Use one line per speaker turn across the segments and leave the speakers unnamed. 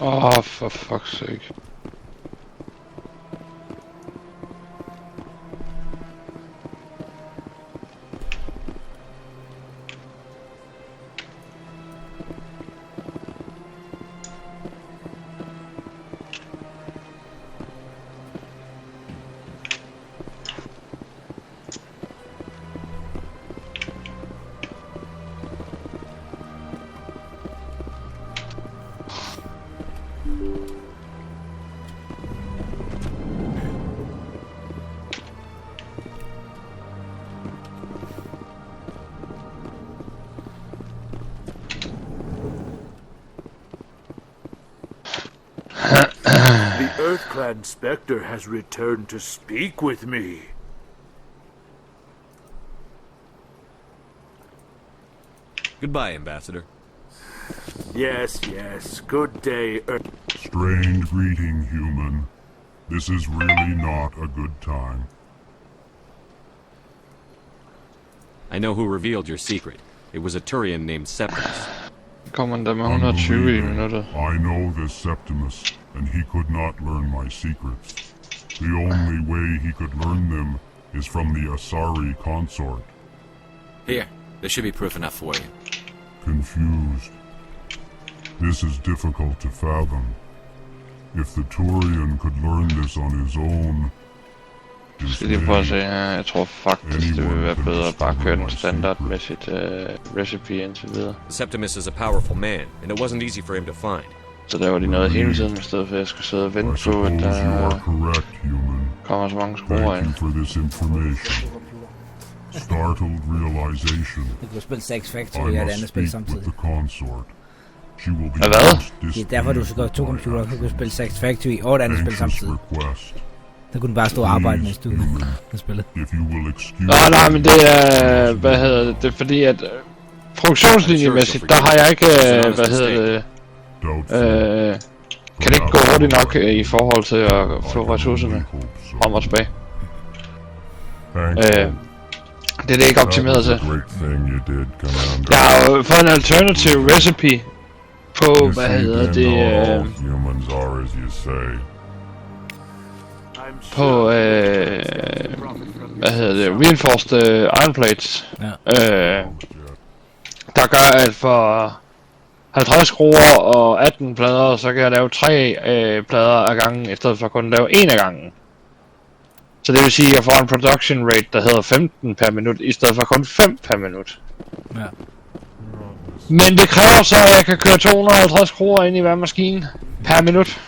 Oh, for fuck's sake.
𝘼𝙗𝙘𝙘𝙪𝙣 Spectre has returned to speak with me.
Goodbye, Ambassador.
Yes, good day,
Strange greeting, human. This is really not a good time.
I know who revealed your secret. It was a Turian named Septimus.
Kommer han der med 120 i minuttet.
I know this Septimus, and he could not learn my secrets. The only way he could learn them is from the Asari consort.
Here, there should be proof enough for you.
Confused. This is difficult to fathom. If the Turian could learn this on his own,
Skal lige prøve at se her. Jeg tror faktisk, det vil være bedre at bare køre den standardmæssigt recipe indtil videre.
Septimus is a powerful man, and it wasn't easy for him to find.
Så laver de noget hele tiden, i stedet for at jeg skal sidde og vente på, at der kommer så mange skruer ind.
Startled realization.
Du kan spille Satisfactory og et andet spil samtidig.
Hvad?
Det er derfor, du skal gøre to computere, så du kan spille Satisfactory og et andet spil samtidig. Så kunne du bare stå og arbejde, mens du spiller.
Nej, men det er, det er fordi, at produktionslinjemæssigt, der har jeg ikke, kan det ikke gå hurtigt nok i forhold til at få ressourcerne frem og tilbage. Det er det ikke optimeret til. Jeg har jo fået en alternative recipe på, på reinforced iron plates, der gør at for 50 skruer og 18 plader, så kan jeg lave 3 plader ad gangen, i stedet for kun at lave 1 ad gangen. Så det vil sige, at jeg får en production rate, der hedder 15 per minut, i stedet for kun 5 per minut. Ja. Men det kræver så, at jeg kan køre 250 skruer ind i hver maskine per minut.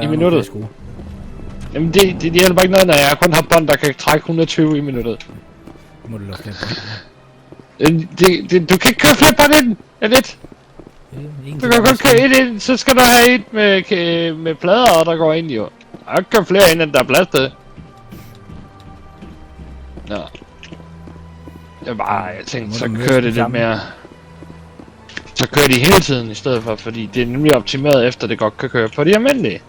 I minuttet. Jamen det hjælper ikke noget, når jeg kun har bånd, der kan trække 120 i minuttet.
Må du lukke
du kan ikke køre flere bånd ind, er det? Du kan kun køre et ind, så skal du have et med plader, der går ind jo. Jeg kan køre flere ind, end der er plads til. Nå. Det er bare, jeg tænkte, så kører det lidt mere. Så kører de hele tiden i stedet for, fordi det er nemlig optimeret efter, det godt kan køre på de almindelige.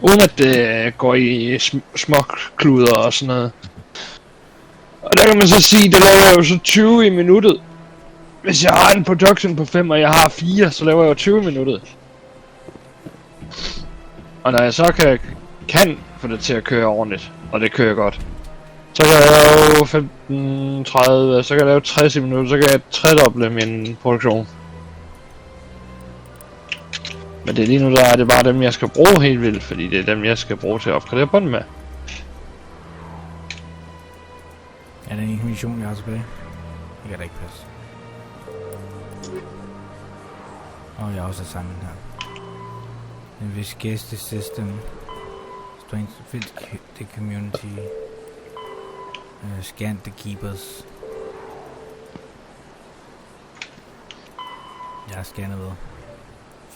Uden at det går i småkluder og sådan noget. Og der kan man så sige, det laver jeg jo så 20 i minuttet. Hvis jeg har en production på 5, og jeg har 4, så laver jeg jo 20 i minuttet. Og når jeg så kan få det til at køre ordentligt, og det kører godt, så kan jeg lave 15, 30, så kan jeg lave 60 i minuttet, så kan jeg tredoble min produktion. Men det er lige nu, der er det bare dem, jeg skal bruge helt vildt, fordi det er dem, jeg skal bruge til at opgradere bånd med.
Er der en mission, jeg har tilbage? Det kan da ikke passe. Og jeg har også sangen her. Investigate the system. Strengthen the community. Scan the keepers. Jeg har scannet ved.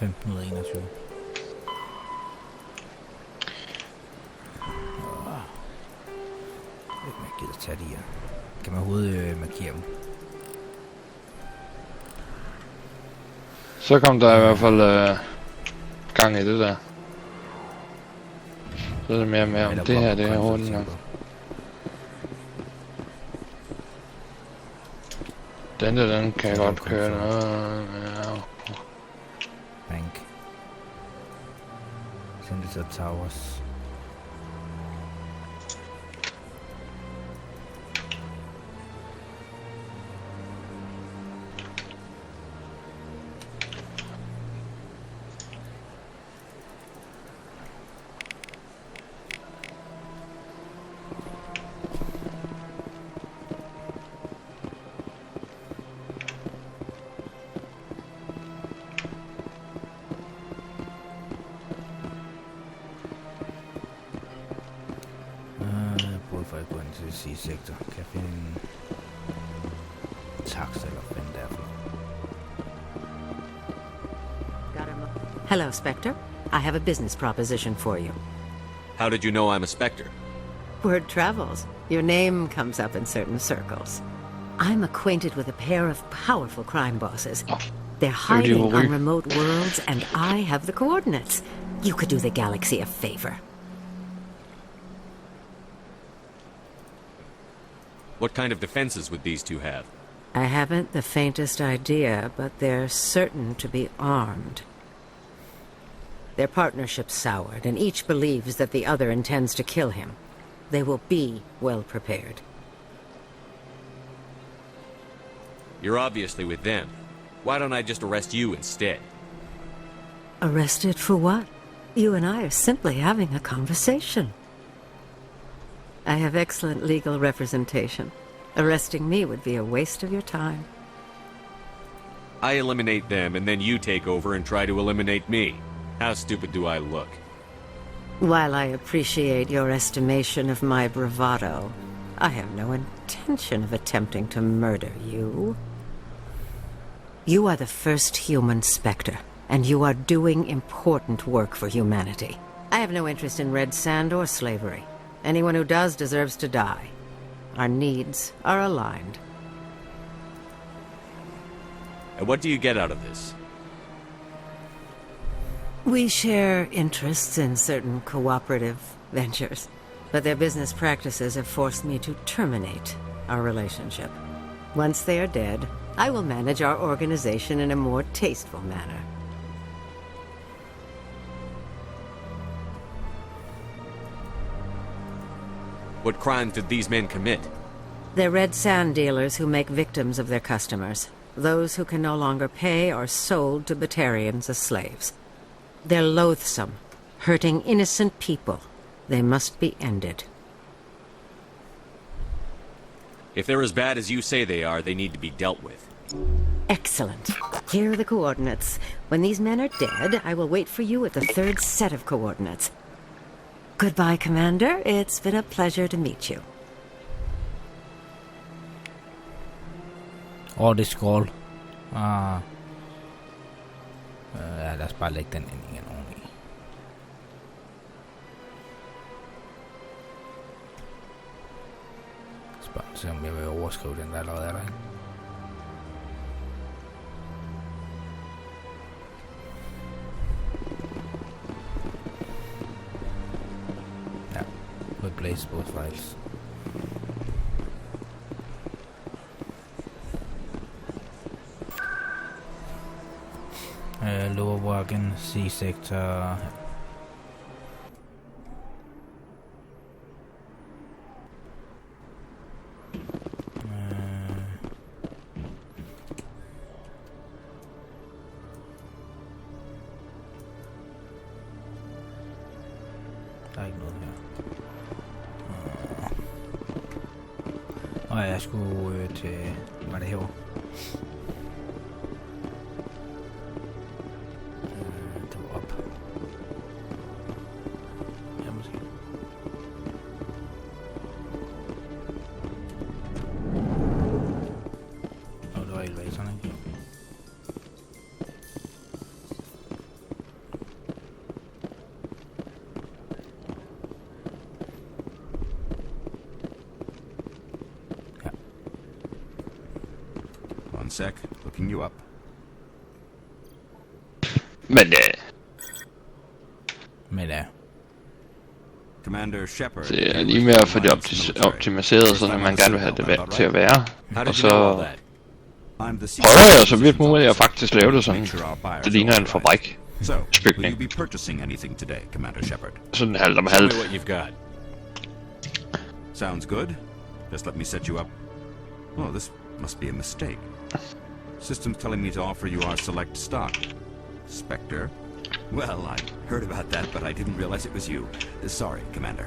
1521. Jeg gider tage de her. Kan man overhovedet markere dem?
Så kom der i hvert fald gang i det der. Så er det mere med om det her, det er hurtigt nok. Den kan jeg godt køre noget. Ja.
BenQ. Senator Towers. Sektor. Kan jeg finde en taxa eller hvad det er for noget?
Hello, Spectre. I have a business proposition for you.
How did you know I'm a Spectre?
Word travels. Your name comes up in certain circles. I'm acquainted with a pair of powerful crime bosses. They're hiding on remote worlds, and I have the coordinates. You could do the galaxy a favor.
What kind of defenses would these two have?
I haven't the faintest idea, but they're certain to be armed. Their partnership's soured, and each believes that the other intends to kill him. They will be well prepared.
You're obviously with them. Why don't I just arrest you instead?
Arrested for what? You and I are simply having a conversation. I have excellent legal representation. Arresting me would be a waste of your time.
I eliminate them, and then you take over and try to eliminate me. How stupid do I look?
While I appreciate your estimation of my bravado, I have no intention of attempting to murder you. You are the first human Spectre, and you are doing important work for humanity. I have no interest in red sand or slavery. Anyone who does deserves to die. Our needs are aligned.
And what do you get out of this?
We share interests in certain cooperative ventures, but their business practices have forced me to terminate our relationship. Once they are dead, I will manage our organization in a more tasteful manner.
What crimes did these men commit?
They're red sand dealers who make victims of their customers. Those who can no longer pay are sold to Batarians as slaves. They're loathsome, hurting innocent people. They must be ended.
If they're as bad as you say they are, they need to be dealt with.
Excellent. Here are the coordinates. When these men are dead, I will wait for you at the third set of coordinates. Goodbye, Commander. It's been a pleasure to meet you.
Åh, det er scroll. Ja, lad os bare lægge den ind igen oveni. Jeg skal bare se, om jeg vil overskrive den der allerede er der. Ja, replace both files. Lower wagon, C-sector. Der er ikke noget her. Og jeg skulle til... Hvad er det her?
sec. Looking you up.
Men
Commander Shepard.
det er lige med at få det optimiseret, så man gerne vil have det til at være. Og så prøver jeg så vidt muligt at faktisk lave det sådan. Det ligner en fabrik.
So, will you
Bygning.
be purchasing anything today, Commander Shepard?
Sådan halvt om
Tell me
halvt.
what you've got.
Sounds good. Just let me set you up. Oh, this must be a mistake. System's telling me to offer you our select stock. Spectre. Well, I heard about that, but I didn't realize it was you. Sorry, Commander.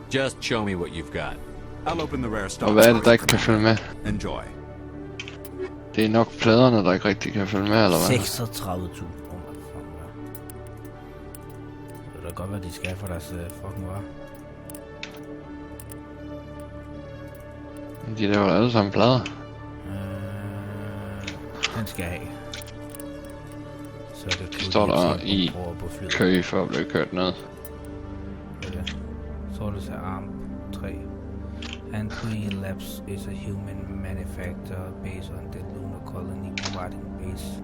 Just show me what you've got.
I'll open the rare stock.
Og hvad er det, der ikke kan følge med?
Enjoy.
Det er nok pladerne, der ikke rigtig kan følge med, eller hvad?
36.000. Oh my fuck, ja. Det er da godt, hvad de skal for deres fucking varer.
De laver alle sammen plader.
Den skal jeg have. Så er det
Står der i kø for at blive kørt ned.
Okay. Så er det så ARM 3. AT2020 Labs is a human manufacturer based on the lunar colony, providing base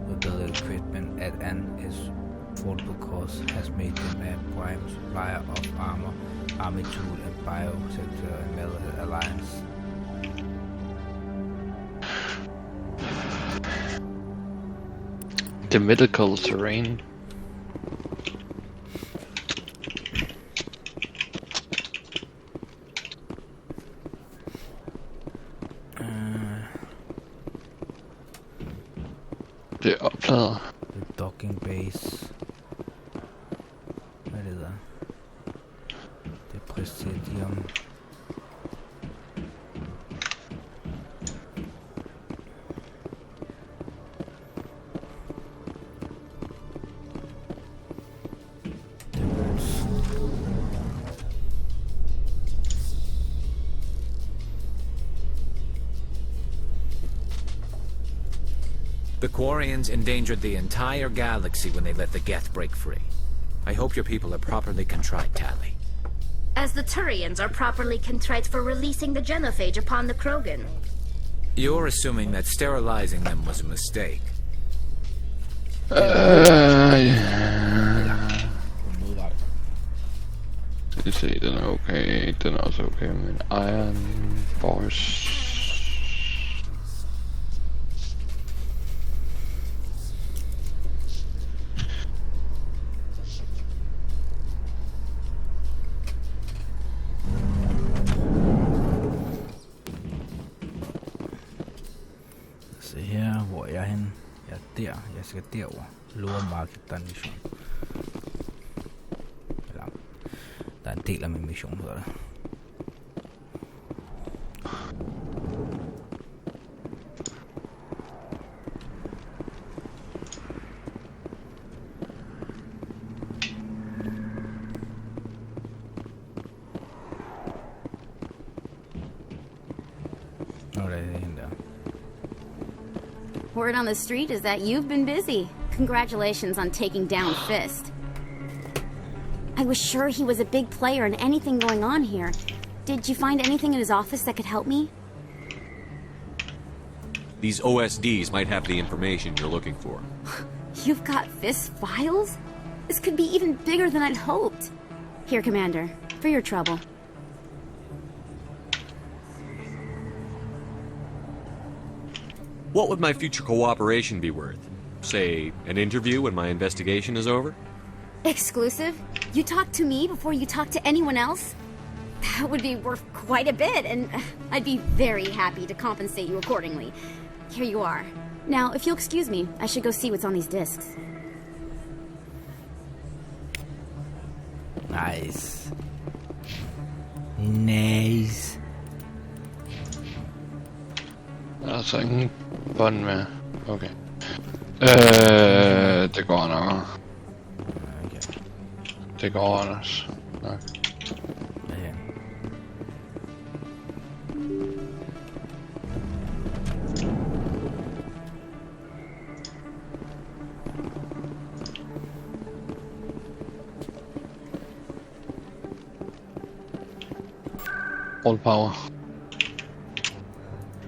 mobility equipment at an affordable cost, has made them a prime supplier of armor, army tool and biosector and military alliance.
The medical terrain. Det er oplader.
The docking base. Hvad er det der? Det er Presidium.
The Quarians endangered the entire galaxy when they let the Geth break free. I hope your people are properly contrite, Tally.
As the Turians are properly contrite for releasing the genophage upon the Krogan.
You're assuming that sterilizing them was a mistake.
Skal vi se, den er okay. Den er også okay, men Iron Boys.
Se her, hvor er jeg henne? Jeg er der. Jeg skal derover. Lower Market Danish. Eller, der er en del af min mission, hedder det. Nå, det er hende der.
Word on the street is that you've been busy. Congratulations on taking down Fist. I was sure he was a big player in anything going on here. Did you find anything in his office that could help me?
These OSDs might have the information you're looking for.
You've got Fist's files? This could be even bigger than I'd hoped. Here, Commander, for your trouble.
What would my future cooperation be worth? Say, an interview when my investigation is over?
Exclusive? You talk to me before you talk to anyone else? That would be worth quite a bit, and I'd be very happy to compensate you accordingly. Here you are. Now, if you'll excuse me, I should go see what's on these discs.
Nice. Nice.
Der er altså ingen bånd med. Okay. Det går nok.
Okay.
Det går Anders. Nok.
Ja.
All power.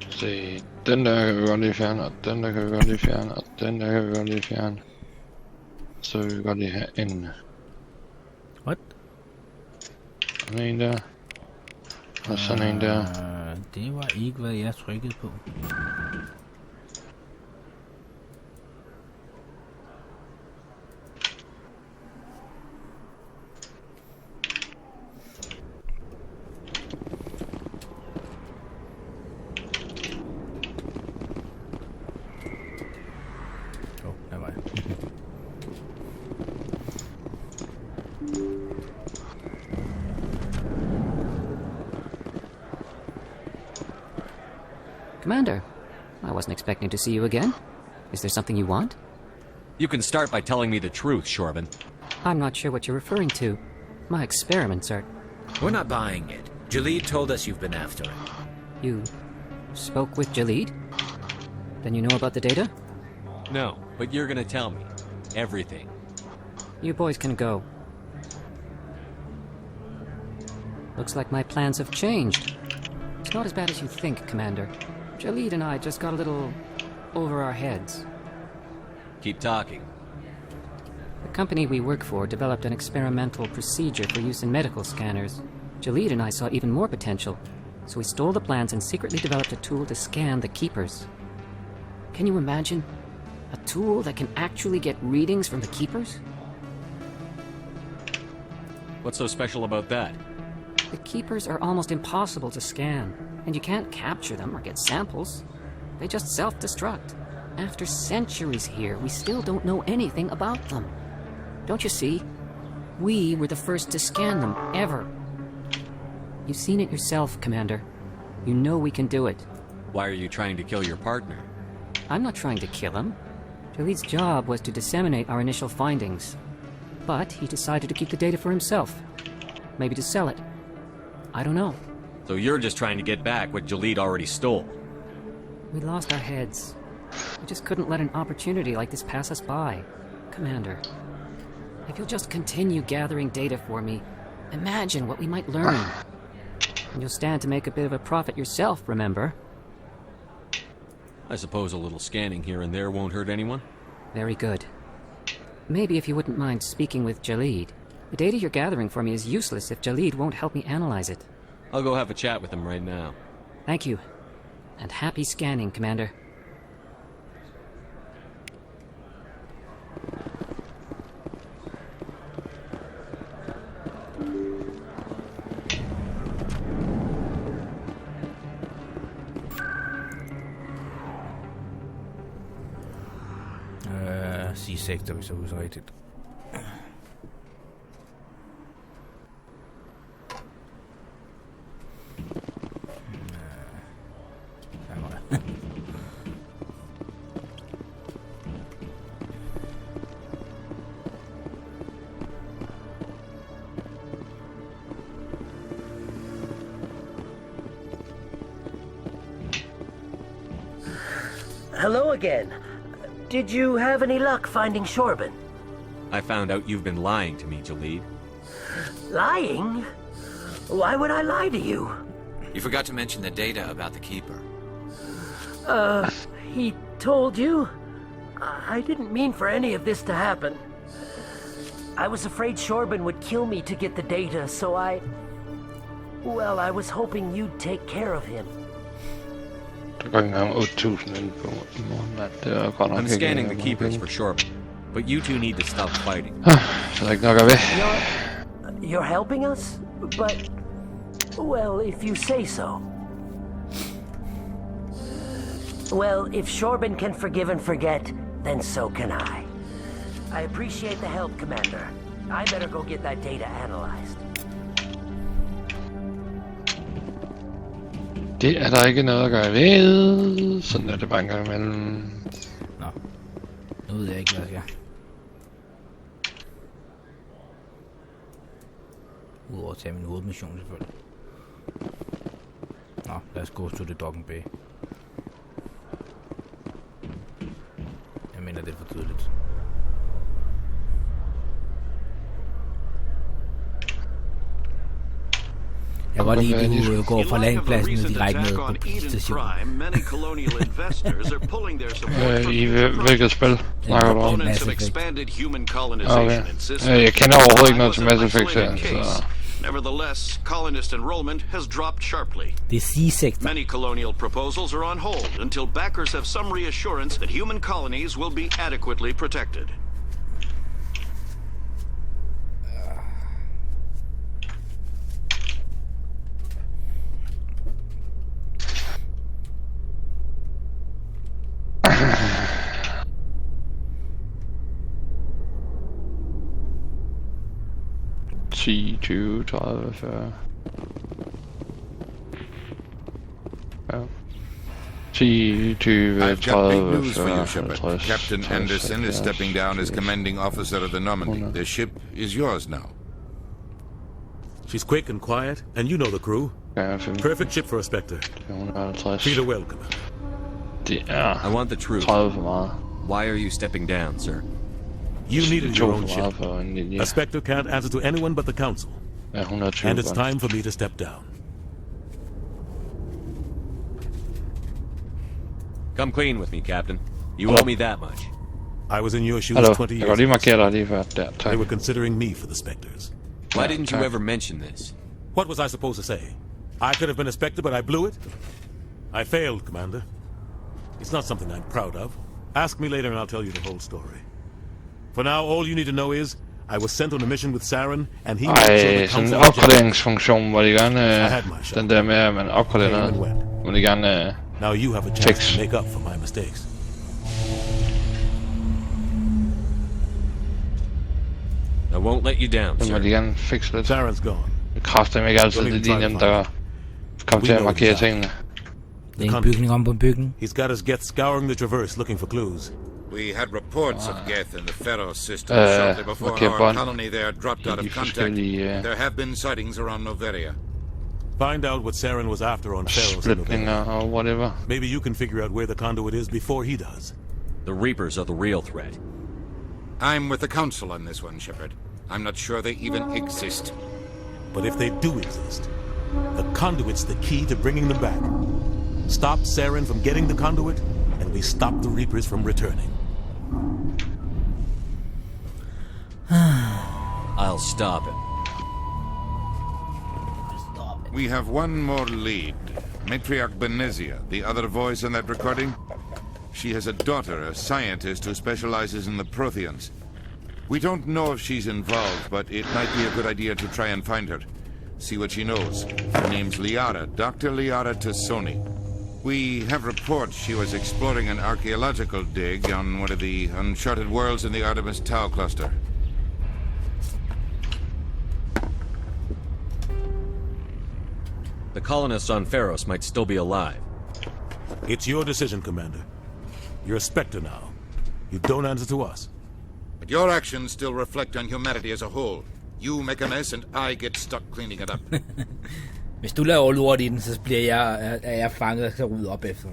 Se. den der kan vi godt lige fjerne, og den der kan vi godt lige fjerne, og den der kan vi godt lige fjerne. Så vil vi godt lige have en...
What?
Sådan en der. Og sådan en der.
Det var ikke, hvad jeg trykkede på. Der var jeg.
Commander, I wasn't expecting to see you again. Is there something you want?
You can start by telling me the truth, 𝘼𝙗𝙗.
I'm not sure what you're referring to. My experiments are...
We're not buying it. 𝘼𝙗𝙗 told us you've been after it.
You spoke with 𝘼𝙗𝙗? Then you know about the data?
No, but you're gonna tell me. Everything.
You boys can go. Looks like my plans have changed. It's not as bad as you think, Commander. 𝘼𝙗𝙗 and I just got a little over our heads.
Keep talking.
The company we work for developed an experimental procedure for use in medical scanners. 𝘼𝙗𝙗 and I saw even more potential, so we stole the plans and secretly developed a tool to scan the keepers. Can you imagine? A tool that can actually get readings from the keepers?
What's so special about that?
The keepers are almost impossible to scan, and you can't capture them or get samples. They just self-destruct. After centuries here, we still don't know anything about them. Don't you see? We were the first to scan them, ever. You've seen it yourself, Commander. You know we can do it.
Why are you trying to kill your partner?
I'm not trying to kill him. 𝘼𝙗𝙗's job was to disseminate our initial findings. But he decided to keep the data for himself. Maybe to sell it. I don't know.
So you're just trying to get back what 𝘼𝙗𝙗 already stole.
We lost our heads. We just couldn't let an opportunity like this pass us by. Commander, if you'll just continue gathering data for me, imagine what we might learn. And you'll stand to make a bit of a profit yourself, remember?
I suppose a little scanning here and there won't hurt anyone?
Very good. Maybe if you wouldn't mind speaking with 𝘼𝙗𝙗. The data you're gathering for me is useless if 𝘼𝙗𝙗 won't help me analyze it.
I'll go have a chat with him right now.
Thank you. And happy scanning, Commander.
C-sektor, hvis jeg husker rigtigt.
Hello again. Did you have any luck finding 𝘼𝙗𝙗𝙗?
I found out you've been lying to me, 𝘼𝙗𝙗.
Lying? Why would I lie to you?
You forgot to mention the data about the keeper.
He told you? I didn't mean for any of this to happen. I was afraid 𝘼𝙗𝙗𝙗 would kill me to get the data, so well, I was hoping you'd take care of him.
Der går ikke engang 8.000 ind på i morgen, mand. Det er godt nok
I'm scanning the keepers for 𝘼𝙗𝙗𝙗, but you two need to stop fighting.
Så er der ikke nok at ved.
You're helping us? But, well, if you say so. Well, if 𝘼𝙗𝙗𝙗 can forgive and forget, then so can I. I appreciate the help, Commander. I better go get that data analyzed.
Det er der ikke noget at gøre ved. Sådan er det bare en gang imellem.
Nå. Nu ved jeg ikke, hvad jeg skal. Udover at tage min hovedmission, selvfølgelig. Nå, lad os gå til det Docking Bay. Jeg mener, det er for tydeligt. Jeg kan godt lide, at du går fra landpladsen direkte ned på stationen.
I hvilket spil snakker du om?
Mass Effect.
Okay. Jeg kender overhovedet ikke noget til Mass Effect, så...
Nevertheless, colonist enrollment has dropped sharply.
Det er C-sektor.
Many colonial proposals are on hold until backers have some reassurance that human colonies will be adequately protected.
T 20, 30, 40. Ja. 10, 20,
I've got big
30,
news for you,
40,
Shepard.
50,
Captain
60,
Anderson is stepping down as commanding officer of the Normandy. The ship is yours now.
She's quick and quiet, and you know the crew. Perfect ship for a Spectre. Treat her well, Commander.
I want the truth. Why are you stepping down, sir?
You needed your own ship. A Spectre can't answer to anyone but the Council. And it's time for me to step down.
Come clean with me, Captain. You owe me that much.
I was in your shoes 20 years ago. They were considering me for the Spectres.
Why didn't you ever mention this?
What was I supposed to say? I could have been a Spectre, but I blew it? I failed, Commander. It's not something I'm proud of. Ask me later and I'll tell you the whole story. For now, all you need to know is, I was sent on a mission with Saren, and he made sure the
sådan en
Council
opgraderingsfunktion, hvor de gerne... den der med, at man opgraderer noget, hvor de gerne...
Now you have a chance to make up for my mistakes.
I won't let you down,
sir. Må de gerne fikse lidt.
Saren's gone.
Det kræfter dem ikke altid, det er de nemt, der kommer til at markere tingene.
Det er en bygning om på en bygning.
He's got us Geth scouring the traverse looking for clues.
We had reports of Geth in the Pharos system shortly before our colony there dropped out of contact. There have been sightings around Noveria.
Find out what Saren was after on Pharos and Noveria.
Or whatever.
Maybe you can figure out where the conduit is before he does.
The Reapers are the real threat.
I'm with the Council on this one, Shepard. I'm not sure they even exist.
But if they do exist, the conduit's the key to bringing them back. Stop Saren from getting the conduit, and we stop the Reapers from returning.
I'll stop him.
We have one more lead. Matriarch Benezia, the other voice in that recording. She has a daughter, a scientist who specializes in the Protheans. We don't know if she's involved, but it might be a good idea to try and find her. See what she knows. Her name's Liara, Dr. Liara Tassoni. We have reports she was exploring an archaeological dig on one of the uncharted worlds in the Artemis Tau cluster.
The colonists on Pharos might still be alive.
It's your decision, Commander. You're a Spectre now. You don't answer to us.
But your actions still reflect on humanity as a whole. You make a mess and I get stuck cleaning it up.
Hvis du laver lort i den, så er jeg fanget og så rydde op efter.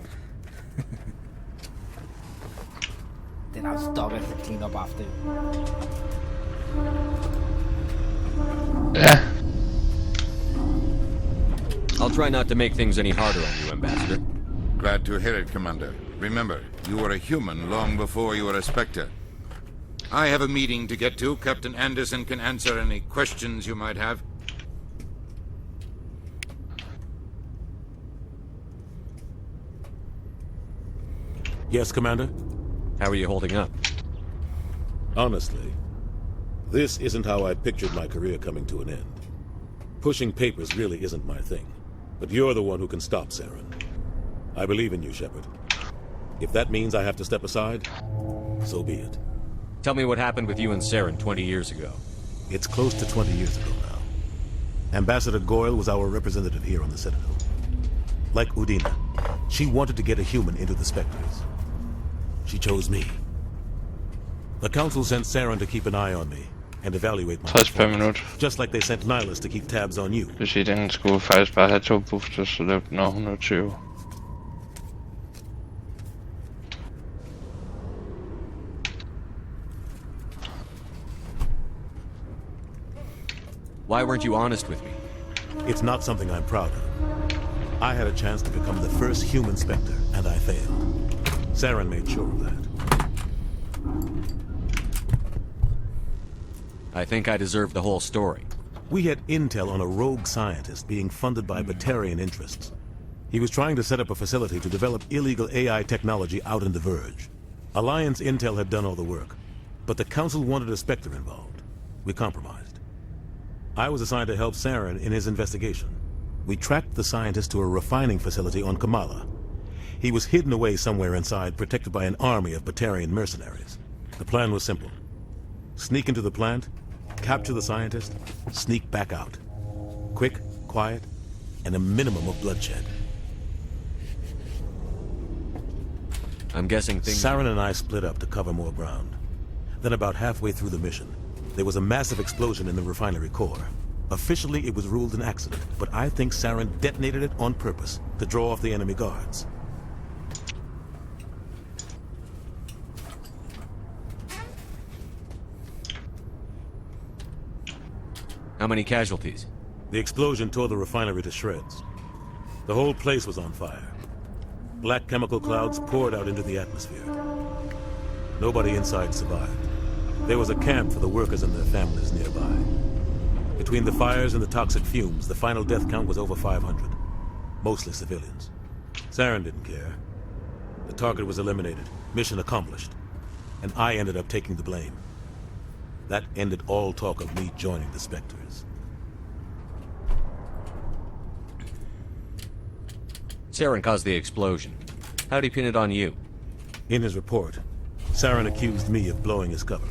Den har stoppet at clean up after.
Ja.
I'll try not to make things any harder on you, Ambassador.
Glad to hear it, Commander. Remember, you were a human long before you were a Spectre. I have a meeting to get to. Captain Anderson can answer any questions you might have.
Yes, Commander?
How are you holding up?
Honestly, this isn't how I pictured my career coming to an end. Pushing papers really isn't my thing. But you're the one who can stop Saren. I believe in you, Shepard. If that means I have to step aside, so be it.
Tell me what happened with you and Saren 20 years ago.
It's close to 20 years ago now. Ambassador Goyle was our representative here on the Citadel. Like Udina, she wanted to get a human into the Spectres. She chose me. The Council sent Saren to keep an eye on me and evaluate my performance, just like they sent Nihilus to keep tabs on you.
Det vil den skulle faktisk bare have 2 boosters, så det når 120.
Why weren't you honest with me?
It's not something I'm proud of. I had a chance to become the first human Spectre, and I failed. Saren made sure of that.
I think I deserve the whole story.
We had intel on a rogue scientist being funded by Batarian interests. He was trying to set up a facility to develop illegal AI technology out in the Verge. Alliance intel had done all the work, but the Council wanted a Spectre involved. We compromised. I was assigned to help Saren in his investigation. We tracked the scientist to a refining facility on Kamala. He was hidden away somewhere inside, protected by an army of Batarian mercenaries. The plan was simple. Sneak into the plant, capture the scientist, sneak back out. Quick, quiet, and a minimum of bloodshed.
I'm guessing things...
Saren and I split up to cover more ground. Then about halfway through the mission, there was a massive explosion in the refinery core. Officially, it was ruled an accident, but I think Saren detonated it on purpose to draw off the enemy guards.
How many casualties?
The explosion tore the refinery to shreds. The whole place was on fire. Black chemical clouds poured out into the atmosphere. Nobody inside survived. There was a camp for the workers and their families nearby. Between the fires and the toxic fumes, the final death count was over 500. Mostly civilians. Saren didn't care. The target was eliminated, mission accomplished. And I ended up taking the blame. That ended all talk of me joining the Spectres.
Saren caused the explosion. How'd he pin it on you?
In his report, Saren accused me of blowing his cover.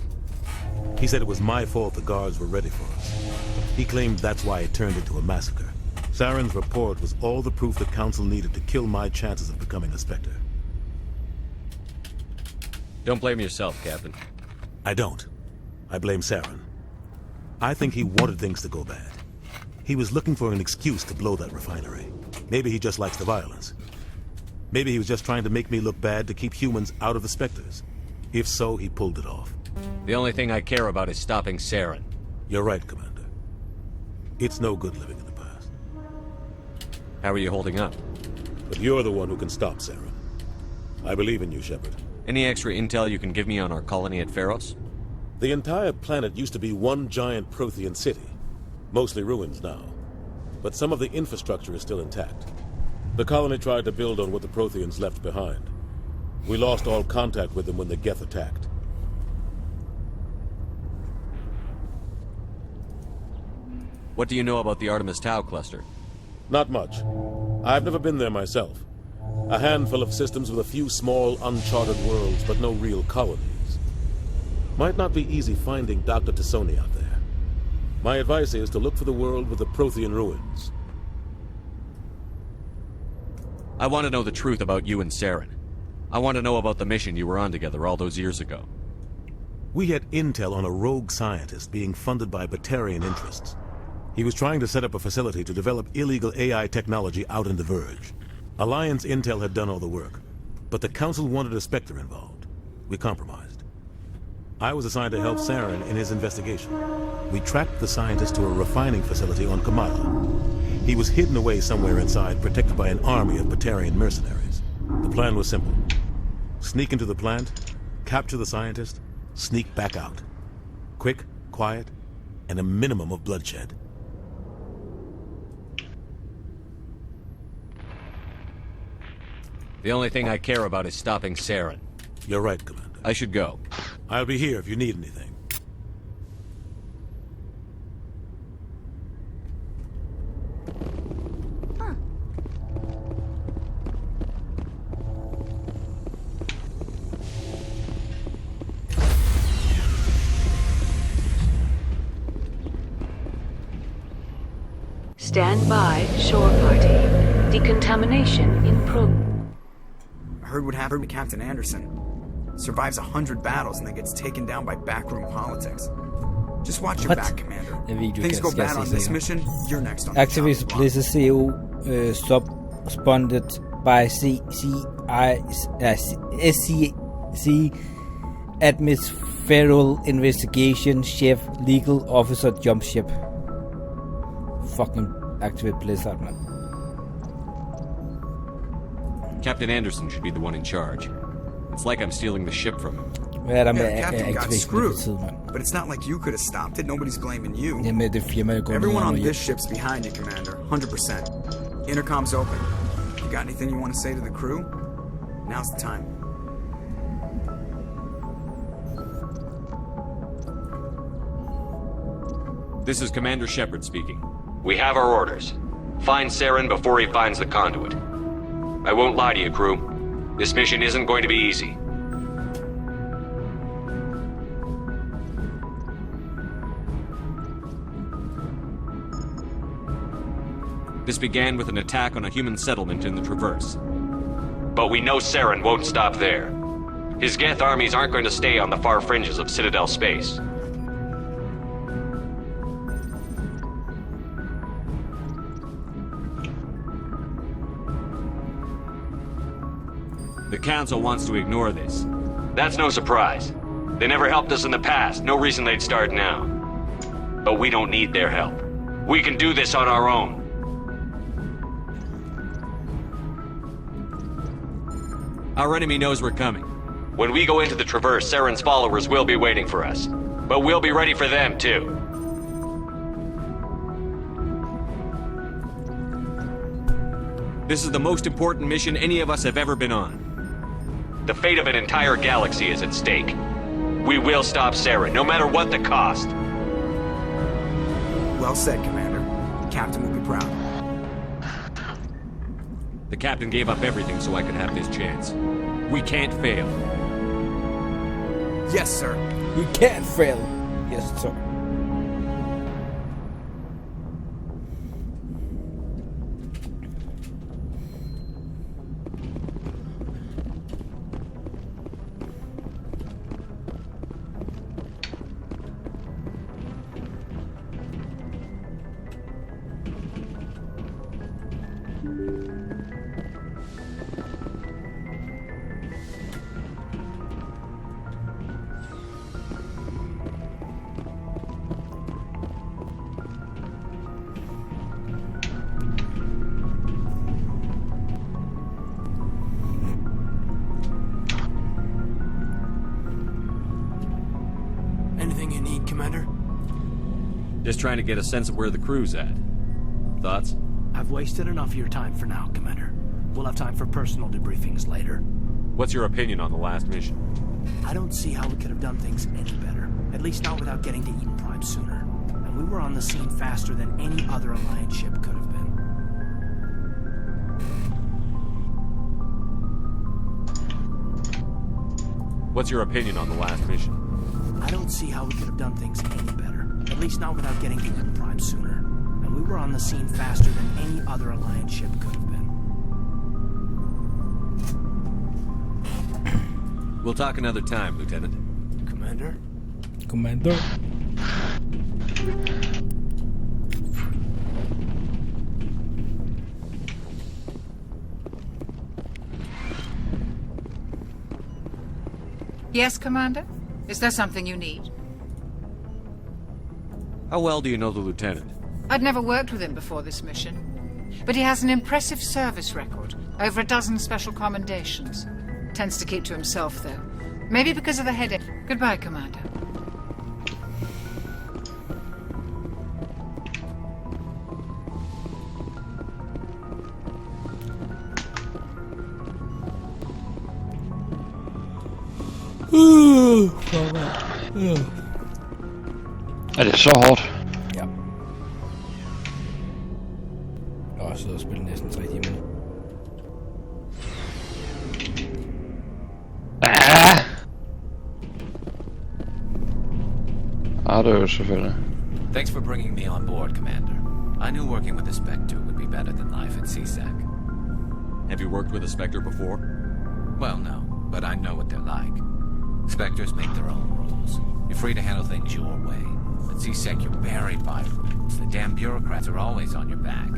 He said it was my fault the guards were ready for us. He claimed that's why it turned into a massacre. Saren's report was all the proof the Council needed to kill my chances of becoming a Spectre.
Don't blame yourself, Captain.
I don't. I blame Saren. I think he wanted things to go bad. He was looking for an excuse to blow that refinery. Maybe he just likes the violence. Maybe he was just trying to make me look bad to keep humans out of the Spectres. If so, he pulled it off.
The only thing I care about is stopping Saren.
You're right, Commander. It's no good living in the past.
How are you holding up?
But you're the one who can stop Saren. I believe in you, Shepard.
Any extra intel you can give me on our colony at Pharos?
The entire planet used to be one giant Prothean city. Mostly ruins now. But some of the infrastructure is still intact. The colony tried to build on what the Protheans left behind. We lost all contact with them when the Geth attacked.
What do you know about the 𝘼𝙗𝙘𝙧 cluster?
Not much. I've never been there myself. A handful of systems with a few small, uncharted worlds, but no real colonies. Might not be easy finding Dr. T'Soni out there. My advice is to look for the world with the Prothean ruins.
I want to know the truth about you and Saren. I want to know about the mission you were on together all those years ago.
We had intel on a rogue scientist being funded by Batarian interests. He was trying to set up a facility to develop illegal AI technology out in the Verge. Alliance intel had done all the work, but the Council wanted a Spectre involved. We compromised. I was assigned to help Saren in his investigation. We tracked the scientist to a refining facility on Kamala. He was hidden away somewhere inside, protected by an army of Batarian mercenaries. The plan was simple. Sneak into the plant, capture the scientist, sneak back out. Quick, quiet, and a minimum of bloodshed.
The only thing I care about is stopping Saren.
You're right, Commander.
I should go.
I'll be here if you need anything.
Stand by, shore party. Decontamination in progress.
I heard what happened to Captain Anderson. Survives 100 battles and then gets taken down by backroom politics. Just watch your back, Commander. Things go bad on this mission, you're next on the
Activist places CO sub-sponded by SC Atmospherical Investigation Chef Legal Officer Jump Ship. Fucking Activate Blizzard, mand.
Captain Anderson should be the one in charge. It's like I'm stealing the ship from him.
Hvad er der med
Yeah, Captain got
activate
screwed,
tid, mand?
but it's not like you could have stopped it. Nobody's blaming you.
Jamen, det firma, der går
Everyone on
ned
this ship's behind you, Commander. 100%. Intercom's open. You got anything you want to say to the crew? Now's the time.
This is Commander Shepard speaking.
We have our orders. Find Saren before he finds the conduit. I won't lie to you, crew. This mission isn't going to be easy.
This began with an attack on a human settlement in the Traverse.
But we know Saren won't stop there. His Geth armies aren't going to stay on the far fringes of Citadel space.
The Council wants to ignore this.
That's no surprise. They never helped us in the past, no reason they'd start now. But we don't need their help. We can do this on our own.
Our enemy knows we're coming.
When we go into the Traverse, Saren's followers will be waiting for us. But we'll be ready for them, too.
This is the most important mission any of us have ever been on.
The fate of an entire galaxy is at stake. We will stop Saren, no matter what the cost.
Well said, Commander. The Captain will be proud.
The Captain gave up everything so I could have this chance. We can't fail.
Yes, sir.
We can't fail. Yes, sir.
Anything you need, Commander?
Just trying to get a sense of where the crew's at. Thoughts?
I've wasted enough of your time for now, Commander. We'll have time for personal debriefings later.
What's your opinion on the last mission?
I don't see how we could have done things any better. At least not without getting to Eden Prime sooner. And we were on the scene faster than any other Alliance ship could have been.
What's your opinion on the last mission?
I don't see how we could have done things any better. At least not without getting to Eden Prime sooner. And we were on the scene faster than any other Alliance ship could have been.
We'll talk another time, Lieutenant.
Commander?
Commander?
Yes, Commander? Is there something you need?
How well do you know the Lieutenant?
I'd never worked with him before this mission. But he has an impressive service record. Over a dozen special commendations. Tends to keep to himself, though. Maybe because of the headache. Goodbye, Commander.
Er det så hårdt?
Ja. Jeg har også siddet og spillet næsten 3 timer.
Ah, det er jo selvfølgelig.
Thanks for bringing me on board, Commander. I knew working with the Spectre would be better than life at CSEC.
Have you worked with a Spectre before?
Well, no, but I know what they're like. Spectres make their own rules. You're free to handle things your way. At CSEC, you're buried by rules. The damn bureaucrats are always on your back.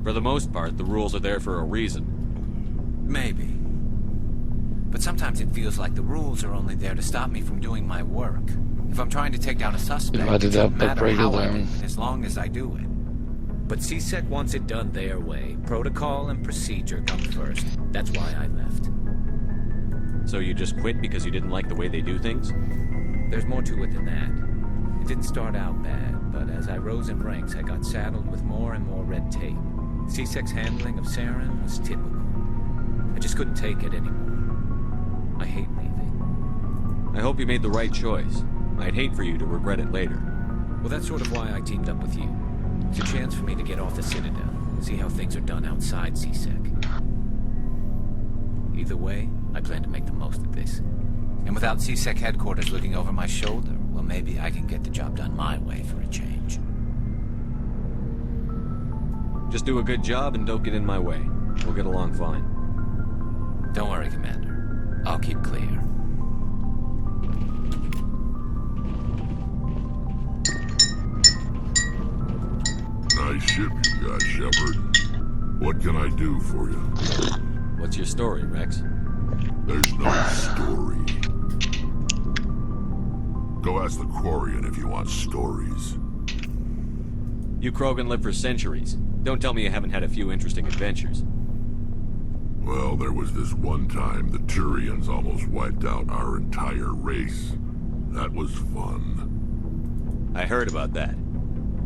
For the most part, the rules are there for a reason.
Maybe. But sometimes it feels like the rules are only there to stop me from doing my work. If I'm trying to take down a suspect, it doesn't matter how I do it, as long as I do it.
But CSEC wants it done their way. Protocol and procedure come first. That's why I left.
So you just quit because you didn't like the way they do things?
There's more to it than that. It didn't start out bad, but as I rose in ranks, I got saddled with more and more red tape. CSEC's handling of Saren was typical. I just couldn't take it anymore. I hate leaving.
I hope you made the right choice. I'd hate for you to regret it later.
Well, that's sort of why I teamed up with you. It's a chance for me to get off the Citadel, see how things are done outside CSEC. Either way, I plan to make the most of this.
And without CSEC headquarters looking over my shoulder, well, maybe I can get the job done my way for a change.
Just do a good job and don't get in my way. We'll get along fine.
Don't worry, Commander. I'll keep clear.
Nice ship you got, Shepard. What can I do for you?
What's your story, Rex?
There's no story. Go ask the Quarian if you want stories.
You Krogan live for centuries. Don't tell me you haven't had a few interesting adventures.
Well, there was this one time the Turians almost wiped out our entire race. That was fun.
I heard about that.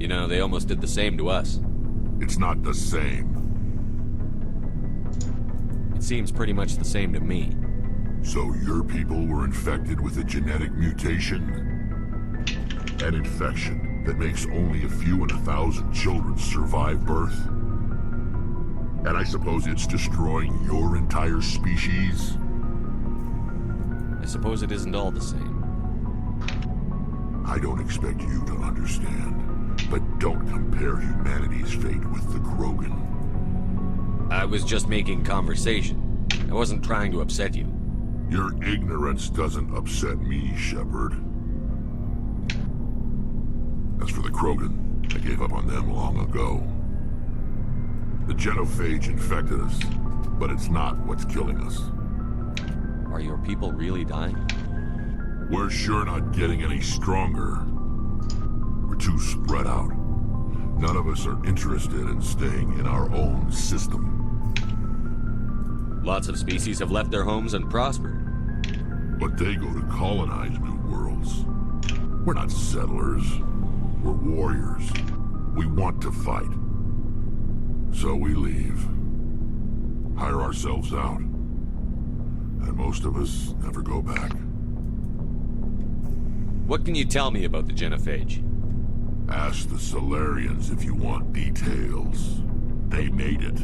You know, they almost did the same to us.
It's not the same.
It seems pretty much the same to me.
So your people were infected with a genetic mutation? An infection that makes only a few in 1,000 children survive birth? And I suppose it's destroying your entire species?
I suppose it isn't all the same.
I don't expect you to understand, but don't compare humanity's fate with the Krogan.
I was just making conversation. I wasn't trying to upset you.
Your ignorance doesn't upset me, Shepard. As for the Krogan, I gave up on them long ago. The genophage infected us, but it's not what's killing us.
Are your people really dying?
We're sure not getting any stronger. We're too spread out. None of us are interested in staying in our own system.
Lots of species have left their homes and prospered.
But they go to colonize new worlds. We're not settlers. We're warriors. We want to fight. So we leave. Hire ourselves out. And most of us never go back.
What can you tell me about the genophage?
Ask the Solarians if you want details. They made it.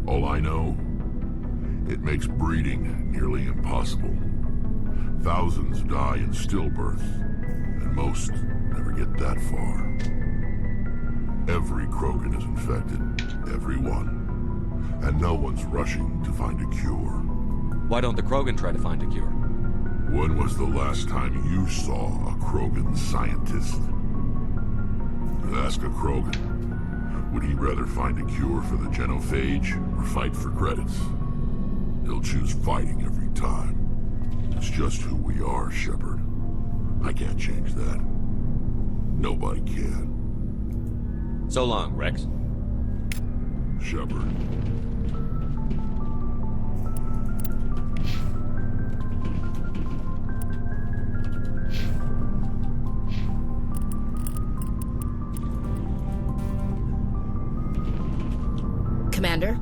All I know, it makes breeding nearly impossible. Thousands die in stillbirth, and most never get that far. Every Krogan is infected, every one. And no one's rushing to find a cure.
Why don't the Krogan try to find a cure?
When was the last time you saw a Krogan scientist? Ask a Krogan. Would he rather find a cure for the genophage or fight for credits? He'll choose fighting every time. It's just who we are, Shepard. I can't change that. Nobody can.
So long, Rex.
Shepard.
Commander?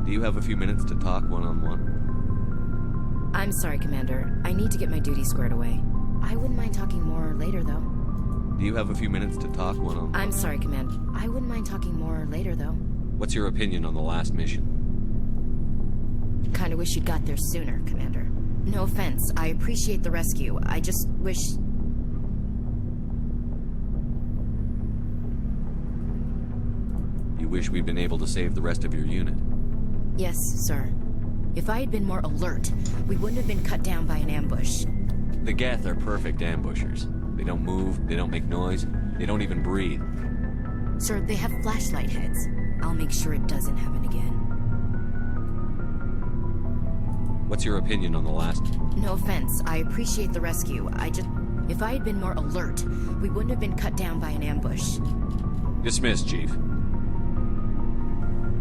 Do you have a few minutes to talk one-on-one?
I'm sorry, Commander. I need to get my duty squared away. I wouldn't mind talking more later, though.
Do you have a few minutes to talk one-on-one?
I'm sorry, Commander. I wouldn't mind talking more later, though.
What's your opinion on the last mission?
Kinda wish you'd got there sooner, Commander. No offense. I appreciate the rescue. I just wish...
You wish we'd been able to save the rest of your unit?
Yes, sir. If I had been more alert, we wouldn't have been cut down by an ambush.
The Geth are perfect ambushers. They don't move, they don't make noise, they don't even breathe.
Sir, they have flashlight heads. I'll make sure it doesn't happen again.
What's your opinion on the last?
No offense, I appreciate the rescue. If I had been more alert, we wouldn't have been cut down by an ambush.
Dismissed, Chief.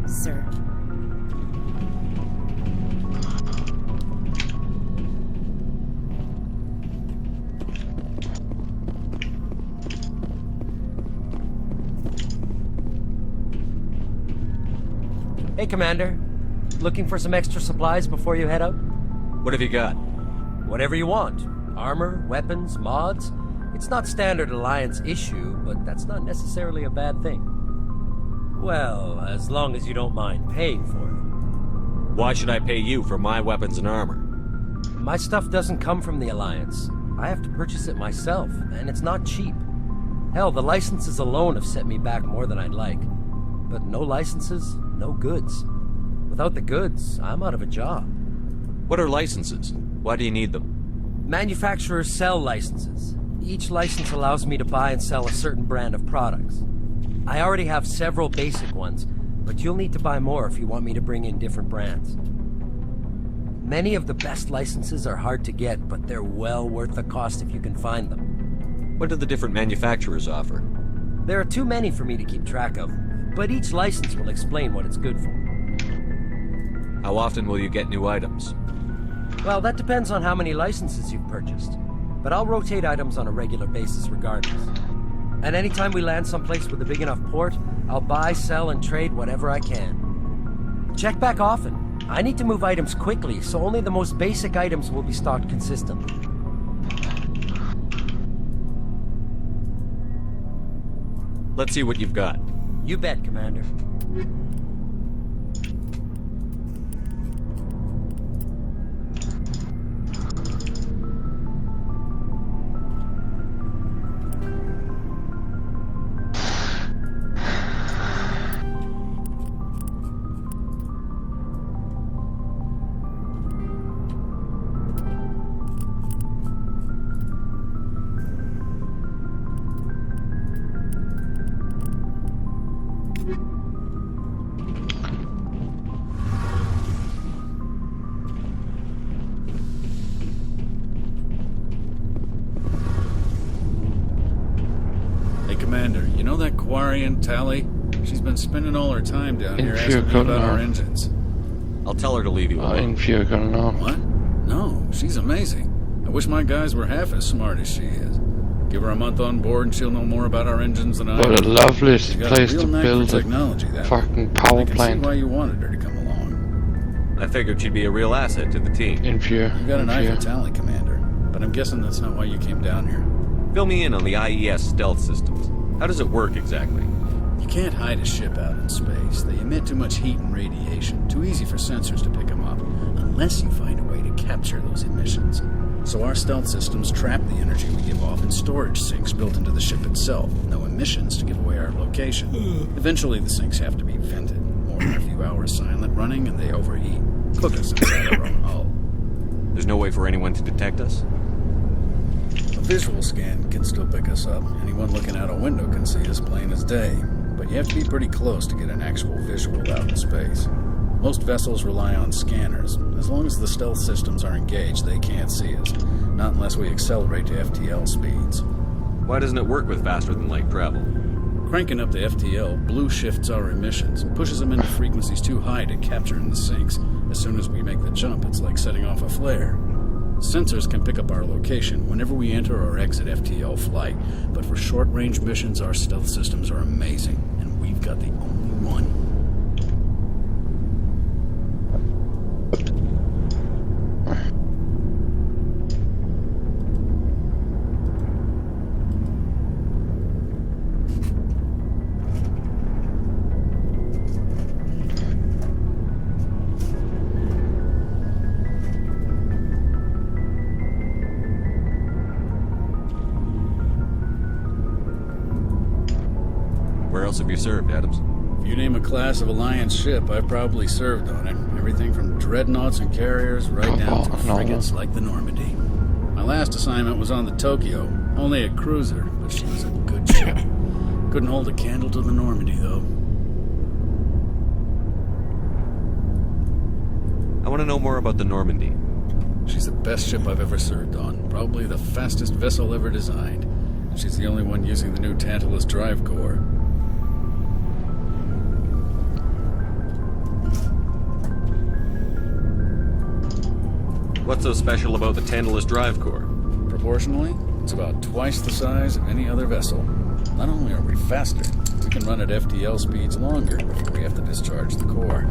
Sir.
Hey, Commander. Looking for some extra supplies before you head out?
What have you got?
Whatever you want. Armor, weapons, mods. It's not standard Alliance issue, but that's not necessarily a bad thing. Well, as long as you don't mind paying for it.
Why should I pay you for my weapons and armor?
My stuff doesn't come from the Alliance. I have to purchase it myself, and it's not cheap. Hell, the licenses alone have set me back more than I'd like. But no licenses, no goods. Without the goods, I'm out of a job.
What are licenses? Why do you need them?
Manufacturers sell licenses. Each license allows me to buy and sell a certain brand of products. I already have several basic ones, but you'll need to buy more if you want me to bring in different brands. Many of the best licenses are hard to get, but they're well worth the cost if you can find them.
What do the different manufacturers offer?
There are too many for me to keep track of, but each license will explain what it's good for.
How often will you get new items?
Well, that depends on how many licenses you've purchased. But I'll rotate items on a regular basis regardless. And anytime we land someplace with a big enough port, I'll buy, sell, and trade whatever I can. Check back often. I need to move items quickly, so only the most basic items will be stocked consistently.
Let's see what you've got.
You bet, Commander.
Tally, she's been spending all her time down here asking me about our engines.
I'll tell her to leave you alone.
What? No, she's amazing. I wish my guys were half as smart as she is. Give her a month on board and she'll know more about our engines than I do.
What a lovely place to build a fucking power
plant. I can see why you wanted her to come along.
I figured she'd be a real asset to the team.
You've got an eye for Tally, Commander, but I'm guessing that's not why you came down here.
Fill me in on the IES stealth systems. How does it work exactly?
You can't hide a ship out in space. They emit too much heat and radiation. Too easy for sensors to pick them up, unless you find a way to capture those emissions. So our stealth systems trap the energy we give off in storage sinks built into the ship itself. No emissions to give away our location. Eventually the sinks have to be vented. More than a few hours silent running and they overheat. Cook us inside our own hull.
There's no way for anyone to detect us?
A visual scan can still pick us up. Anyone looking out a window can see us plain as day. But you have to be pretty close to get an actual visual out in space. Most vessels rely on scanners. As long as the stealth systems are engaged, they can't see us. Not unless we accelerate to FTL speeds.
Why doesn't it work with faster than light travel?
Cranking up the FTL blue shifts our emissions and pushes them into frequencies too high to capture in the sinks. As soon as we make the jump, it's like setting off a flare. Sensors can pick up our location whenever we enter or exit FTL flight, but for short-range missions, our stealth systems are amazing, and we've got the only one.
Where else have you served, Adams?
If you name a class of Alliance ship, I've probably served on it. Everything from dreadnoughts and carriers right down to frigates like the Normandy. My last assignment was on the Tokyo, only a cruiser, but she was a good ship. Couldn't hold a candle to the Normandy, though.
I want to know more about the Normandy.
She's the best ship I've ever served on. Probably the fastest vessel ever designed. And she's the only one using the new Tantalus drive core.
What's so special about the Tantalus drive core?
Proportionally, it's about twice the size of any other vessel. Not only are we faster, we can run at FTL speeds longer before we have to discharge the core.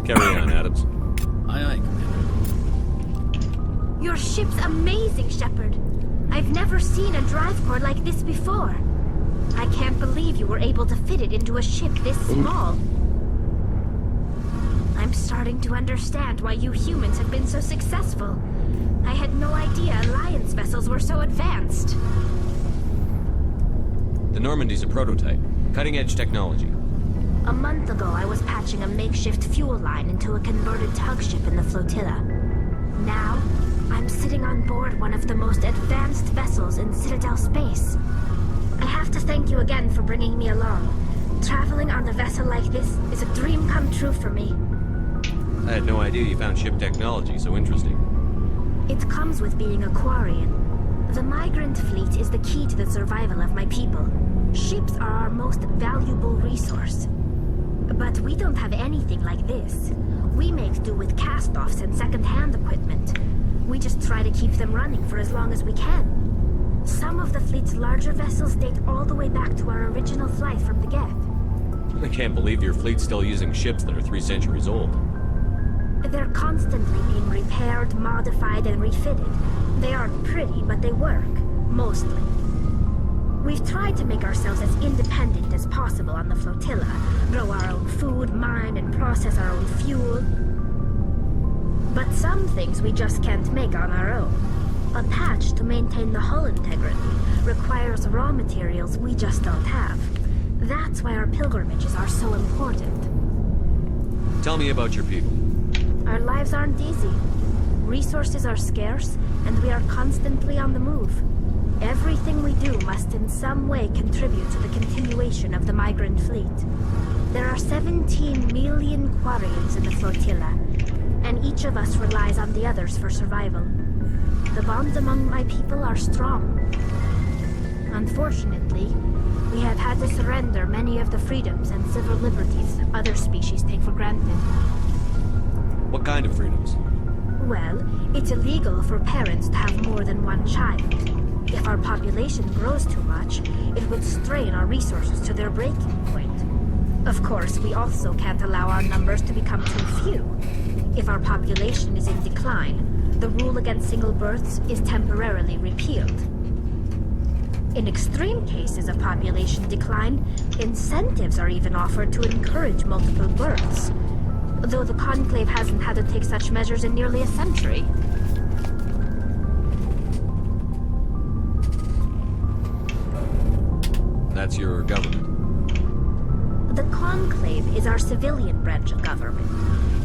Carry on, Adams.
Aye, aye, Commander.
Your ship's amazing, Shepard. I've never seen a drive core like this before. I can't believe you were able to fit it into a ship this small. I'm starting to understand why you humans have been so successful. I had no idea Alliance vessels were so advanced.
The Normandy's a prototype. Cutting-edge technology.
A month ago, I was patching a makeshift fuel line into a converted tug ship in the flotilla. Now, I'm sitting on board one of the most advanced vessels in Citadel space. I have to thank you again for bringing me along. Traveling on a vessel like this is a dream come true for me.
I had no idea you found ship technology so interesting.
It comes with being a Quarian. The migrant fleet is the key to the survival of my people. Ships are our most valuable resource. But we don't have anything like this. We make do with cast-offs and second-hand equipment. We just try to keep them running for as long as we can. Some of the fleet's larger vessels date all the way back to our original flight from the Geth.
I can't believe your fleet's still using ships that are 3 centuries old.
They're constantly being repaired, modified, and refitted. They aren't pretty, but they work. Mostly. We've tried to make ourselves as independent as possible on the flotilla. Grow our own food, mine, and process our own fuel. But some things we just can't make on our own. A patch to maintain the hull integrity requires raw materials we just don't have. That's why our pilgrimages are so important.
Tell me about your people.
Our lives aren't easy. Resources are scarce, and we are constantly on the move. Everything we do must in some way contribute to the continuation of the migrant fleet. There are 17 million Quarians in the flotilla, and each of us relies on the others for survival. The bonds among my people are strong. Unfortunately, we have had to surrender many of the freedoms and civil liberties other species take for granted.
What kind of freedoms?
Well, it's illegal for parents to have more than one child. If our population grows too much, it would strain our resources to their breaking point. Of course, we also can't allow our numbers to become too few. If our population is in decline, the rule against single births is temporarily repealed. In extreme cases of population decline, incentives are even offered to encourage multiple births, though the Conclave hasn't had to take such measures in nearly a century.
That's your government.
The Conclave is our civilian branch of government.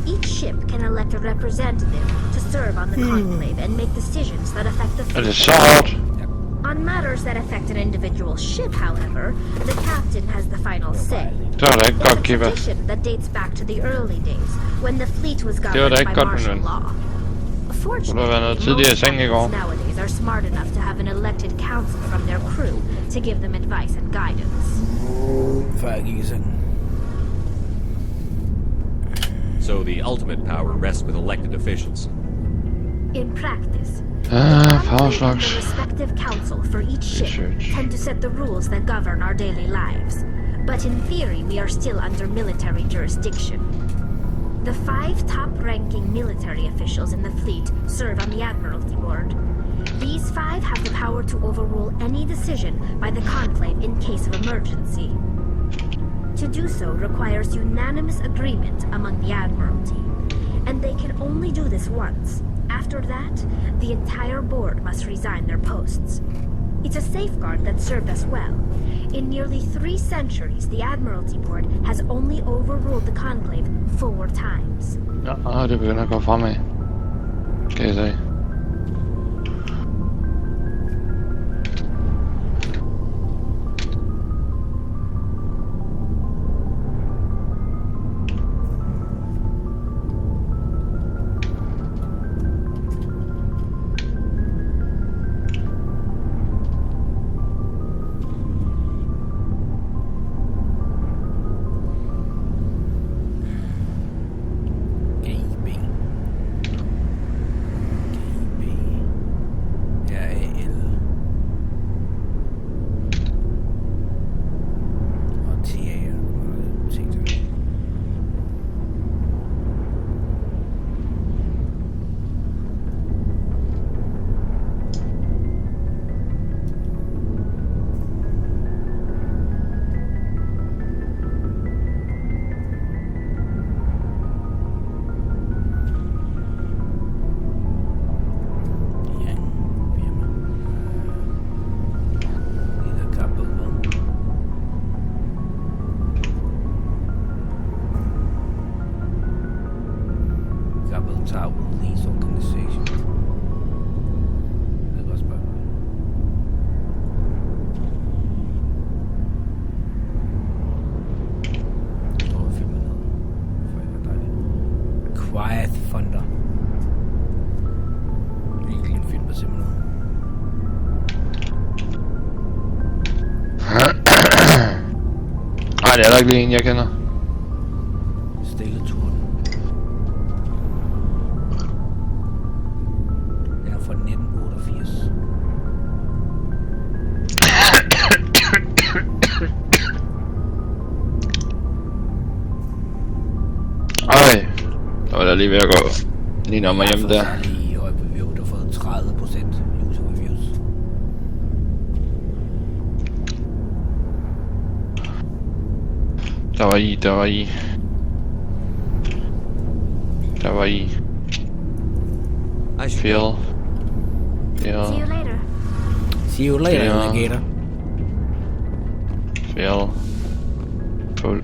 Each ship can elect a representative to serve on the Conclave and make decisions that affect the fleet. On matters that affect an individual ship, however, the captain has the final say. It's a tradition that dates back to the early days, when the fleet was governed by martial law. Fortunately, most captains nowadays are smart enough to have an elected council from their crew to give them advice and guidance.
So the ultimate power rests with elected officials.
In practice, the respective council for each ship tend to set the rules that govern our daily lives. But in theory, we are still under military jurisdiction. The 5 top-ranking military officials in the fleet serve on the Admiralty Board. These 5 have the power to overrule any decision by the Conclave in case of emergency. To do so requires unanimous agreement among the Admiralty, and they can only do this once. After that, the entire board must resign their posts. It's a safeguard that served us well. In nearly 3 centuries, the Admiralty Board has only overruled the Conclave 4 times.
Det begynder at gå fremad. Kan jeg sige.
jeg vil tage release organization. Det er godt spørgsmål. Quiet Thunder. Virkelig en film, der simpelthen.
Nej, det er der ikke lige en, jeg kender.
Stille Torden. Den er fra 1988.
Ej, der var der lige ved at gå lige når man hjemme der.
I høj review, der har fået 30% user reviews.
Der var i.
See
you later.
See you later, alligator.
Feel. Fuld.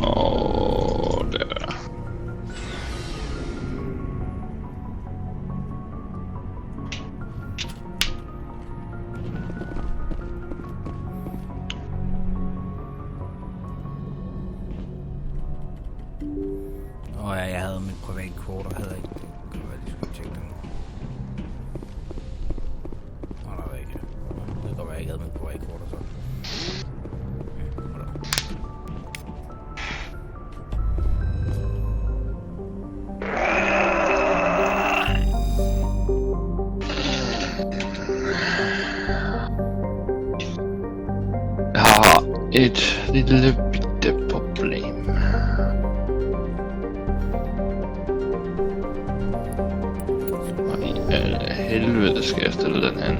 Åh, det der.
Åh ja, jeg havde mit private kort, havde jeg ikke. Det kunne være, de skulle tjekke den. Åh, der var ikke. Det kunne være, jeg ikke havde mit private kort og så.
Jeg har et lille bitte problem. Hvor i helvede skal jeg stille den hen?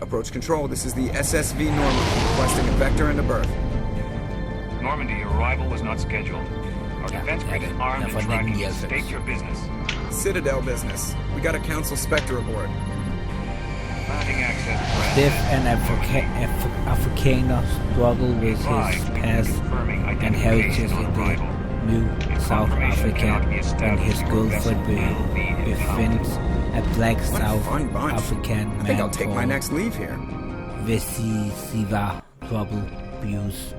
Approach control, this is the SSV Normandy, requesting a vector and a berth.
Normandy, your arrival was not scheduled. Our defense grid is armed and tracking you. State your business.
Citadel business. We got a Council Spectre aboard.
Granting access.
Deaf and Afrikaner struggle with his past and heritage in the New South Africa, and his girlfriend befriends a black South African man.
I think I'll take my next leave here.
Siva trouble abuse.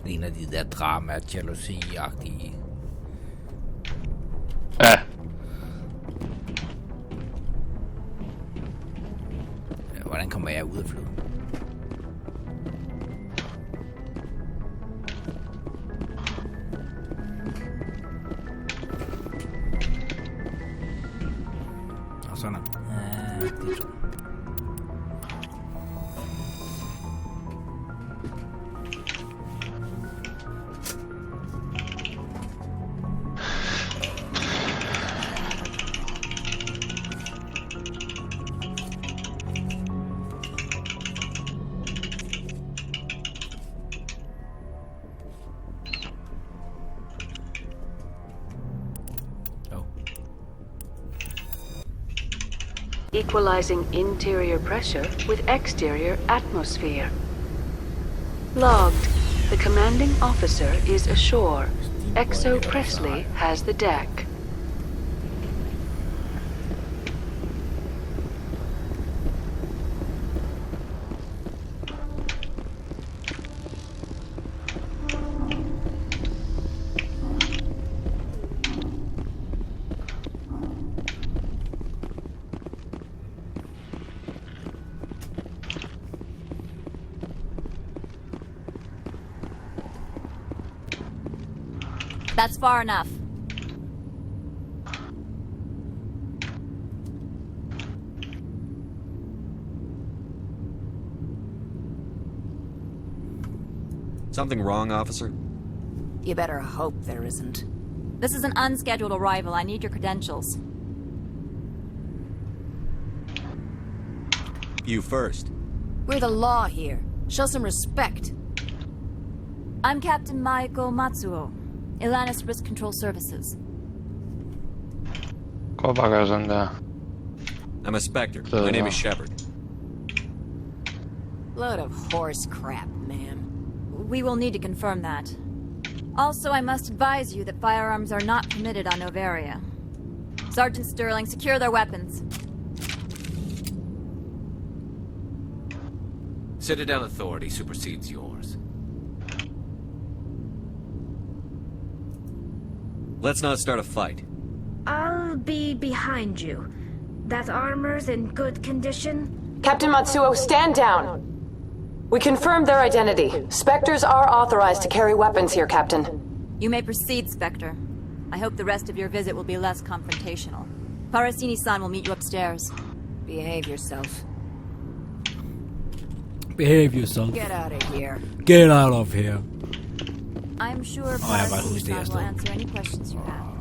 En af de der drama, jalousi-agtige.
Ja.
Hvordan kommer jeg ud af flyet? Og sådan. De to.
Equalizing interior pressure with exterior atmosphere. Logged. The commanding officer is ashore. 𝘼𝙗𝙘𝙪𝙩 Presley has the deck.
That's far enough.
Something wrong, officer?
You better hope there isn't.
This is an unscheduled arrival. I need your credentials.
You first.
We're the law here. Show some respect.
I'm Captain Maiko Matsuo, Atlantis Risk Control Services.
I'm a Spectre. My name is Shepard.
Load of horse crap, ma'am.
We will need to confirm that. Also, I must advise you that firearms are not permitted on Novaria. Sergeant Sterling, secure their weapons.
Citadel authority supersedes yours.
Let's not start a fight.
I'll be behind you. That armor's in good condition?
Captain Matsuo, stand down! We confirmed their identity. Spectres are authorized to carry weapons here, Captain.
You may proceed, Spectre. I hope the rest of your visit will be less confrontational. Parasini-san will meet you upstairs.
Behave yourself.
Behave yourself.
Get out of here.
Get out of here.
I'm sure Parasini-san will answer any questions you have.